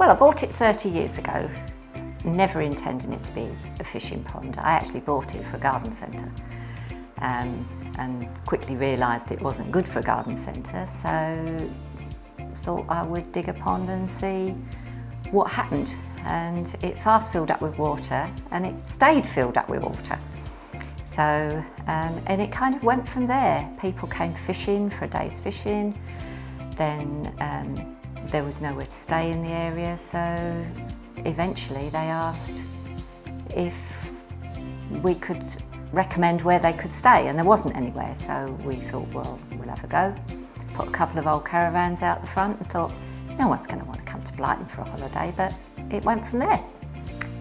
Well, I bought it 30 years ago, never intending it to be a fishing pond. I actually bought it for a garden centre and quickly realised it wasn't good for a garden centre, so thought I would dig a pond and see what happened. And it fast filled up with water, and it stayed filled up with water. So, and it kind of went from there. People came fishing for a day's fishing, then there was nowhere to stay in the area, so eventually they asked if we could recommend where they could stay, and there wasn't anywhere, so we thought, well, we'll have a go. Put a couple of old caravans out the front and thought, no one's going to want to come to Blyton for a holiday, but it went from there.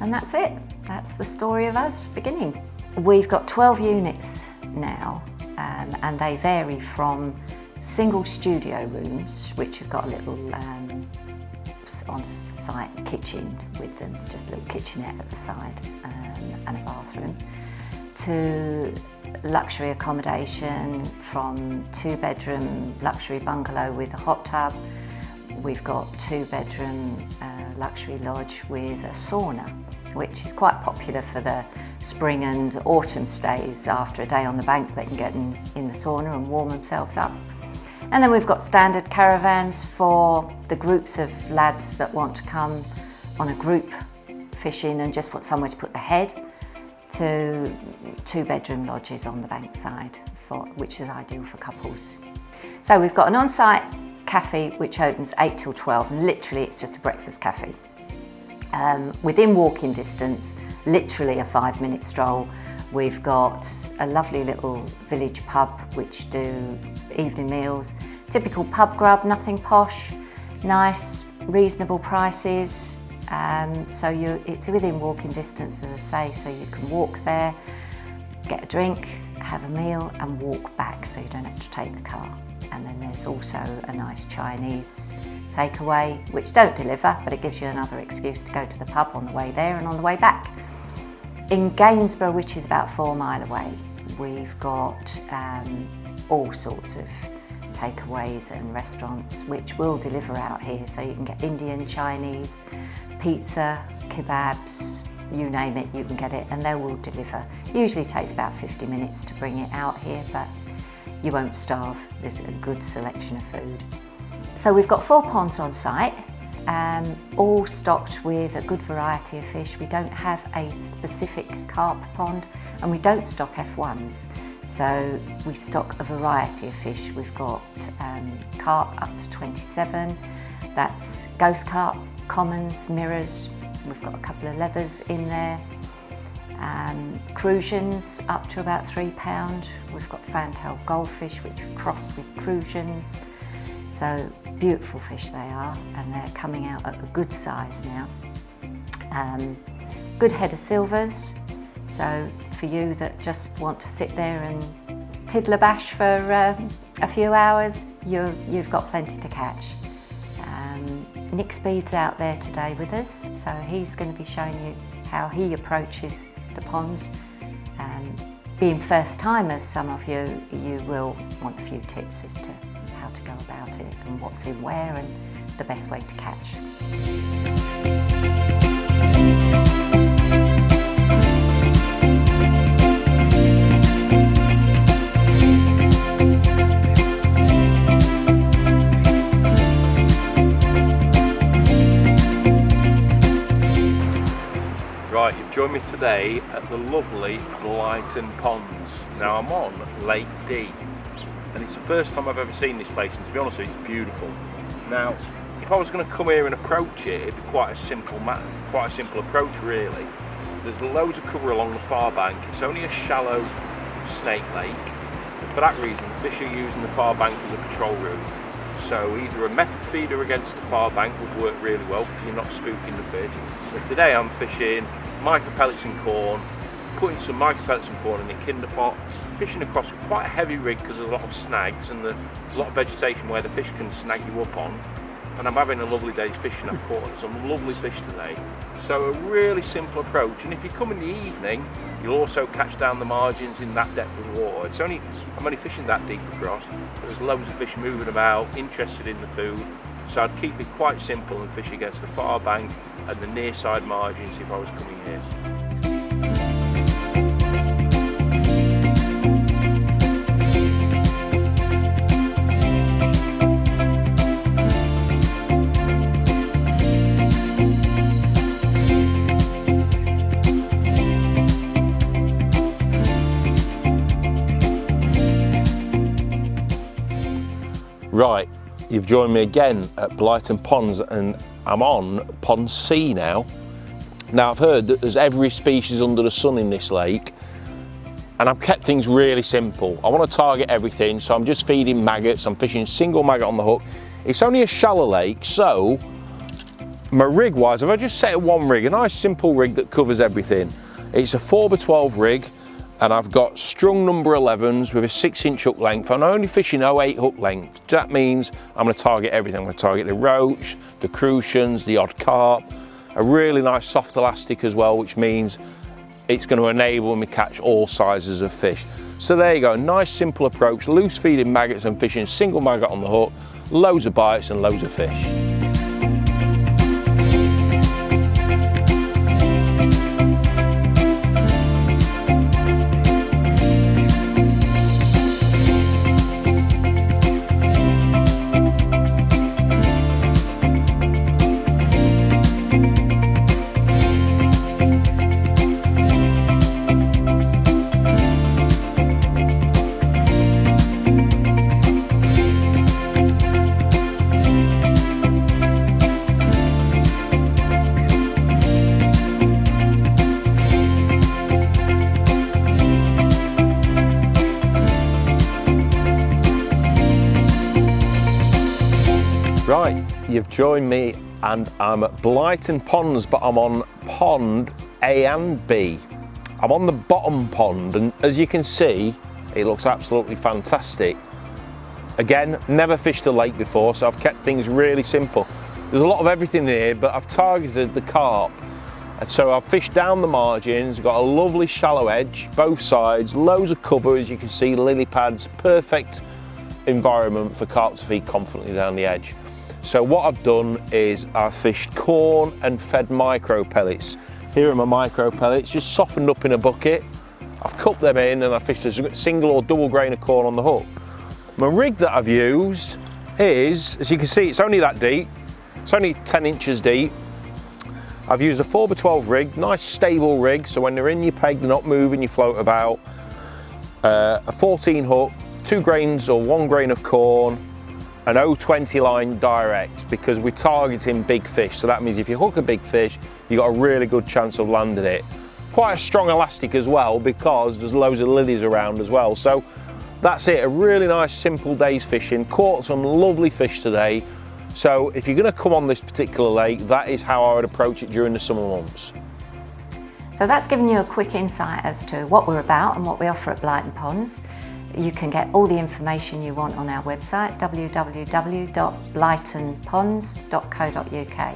And that's it. That's the story of us beginning. We've got 12 units now, and they vary from single studio rooms, which have got a little on-site kitchen with them, just a little kitchenette at the side, and a bathroom, to luxury accommodation, from 2-bedroom luxury bungalow with a hot tub. We've got 2-bedroom luxury lodge with a sauna, which is quite popular for the spring and autumn stays. After a day on the bank, they can get in the sauna and warm themselves up. And then we've got standard caravans for the groups of lads that want to come on a group fishing and just want somewhere to put their head, to 2-bedroom lodges on the bankside, which is ideal for couples. So we've got an on-site cafe which opens 8 till 12. Literally, it's just a breakfast cafe. Within walking distance, literally a 5-minute stroll, we've got a lovely little village pub which do evening meals. Typical pub grub, nothing posh, nice, reasonable prices. So it's within walking distance, as I say, so you can walk there, get a drink, have a meal and walk back, so you don't have to take the car. And then there's also a nice Chinese takeaway, which don't deliver, but it gives you another excuse to go to the pub on the way there and on the way back. In Gainsborough, which is about 4 miles away, we've got all sorts of takeaways and restaurants which will deliver out here, so you can get Indian, Chinese, pizza, kebabs, you name it, you can get it, and they will deliver. Usually takes about 50 minutes to bring it out here, but you won't starve. There's a good selection of food. So we've got 4 ponds on site, all stocked with a good variety of fish. We don't have a specific carp pond, and we don't stock F1s. So we stock a variety of fish. We've got carp up to 27. That's ghost carp, commons, mirrors. We've got a couple of leathers in there. Crucians up to about £3. We've got fantail goldfish, which are crossed with crucians. So beautiful fish they are, and they're coming out at a good size now. Good head of silvers. So for you that just want to sit there and tiddle bash for a few hours, you've got plenty to catch. Nick Speed's out there today with us, so he's going to be showing you how he approaches the ponds. Being first timers, some of you will want a few tips as to how to go about it and what's in where and the best way to catch. Right, you've joined me today at the lovely Blyton Ponds. Now I'm on Lake D, and it's the first time I've ever seen this place, and to be honest with you, it's beautiful. Now, if I was going to come here and approach it, it'd be quite a simple approach really. There's loads of cover along the far bank. It's only a shallow snake lake, and for that reason fish are using the far bank as a patrol route. So either a metal feeder against the far bank would work really well because you're not spooking the fish. But today I'm fishing micro pellets and corn, putting some micro pellets and corn in the kinder pot, fishing across quite a heavy rig because there's a lot of snags and there's a lot of vegetation where the fish can snag you up on. And I'm having a lovely day's fishing. I've caught some lovely fish today. So a really simple approach, and if you come in the evening, you'll also catch down the margins in that depth of water. I'm only fishing that deep across, but there's loads of fish moving about, interested in the food, So I'd keep it quite simple and fish against the far bank and the near side margins if I was coming here. Right, you've joined me again at Blyton Ponds and I'm on Pond C now. Now I've heard that there's every species under the sun in this lake and I've kept things really simple. I want to target everything, so I'm just feeding maggots. I'm fishing single maggot on the hook. It's only a shallow lake, so my rig wise, if I just set one rig, a nice simple rig that covers everything. It's a 4x12 rig. And I've got strung number 11s with a 6-inch hook length. I'm only fishing 0.8 hook length. That means I'm going to target everything. I'm going to target the roach, the crucians, the odd carp, a really nice soft elastic as well, which means it's going to enable me catch all sizes of fish. So there you go, nice simple approach, loose feeding maggots and fishing single maggot on the hook, loads of bites and loads of fish. Right, you've joined me and I'm at Blyton Ponds, but I'm on pond A and B. I'm on the bottom pond and as you can see, it looks absolutely fantastic. Again, never fished a lake before, so I've kept things really simple. There's a lot of everything here, but I've targeted the carp. And so I've fished down the margins, got a lovely shallow edge, both sides, loads of cover as you can see, lily pads, perfect environment for carp to feed confidently down the edge. So what I've done is I've fished corn and fed micro pellets. Here are my micro pellets, just softened up in a bucket. I've cut them in and I fished a single or double grain of corn on the hook. My rig that I've used is, as you can see, it's only that deep. It's only 10 inches deep. I've used a 4x12 rig, nice stable rig, so when they're in your peg, they're not moving, you float about. A 14 hook, 2 grains or 1 grain of corn, an 020 line direct, because we're targeting big fish. So that means if you hook a big fish, you've got a really good chance of landing it. Quite a strong elastic as well, because there's loads of lilies around as well. So that's it, a really nice simple day's fishing. Caught some lovely fish today. So if you're going to come on this particular lake, that is how I would approach it during the summer months. So that's given you a quick insight as to what we're about and what we offer at Blyton Ponds. You can get all the information you want on our website, www.blytonponds.co.uk.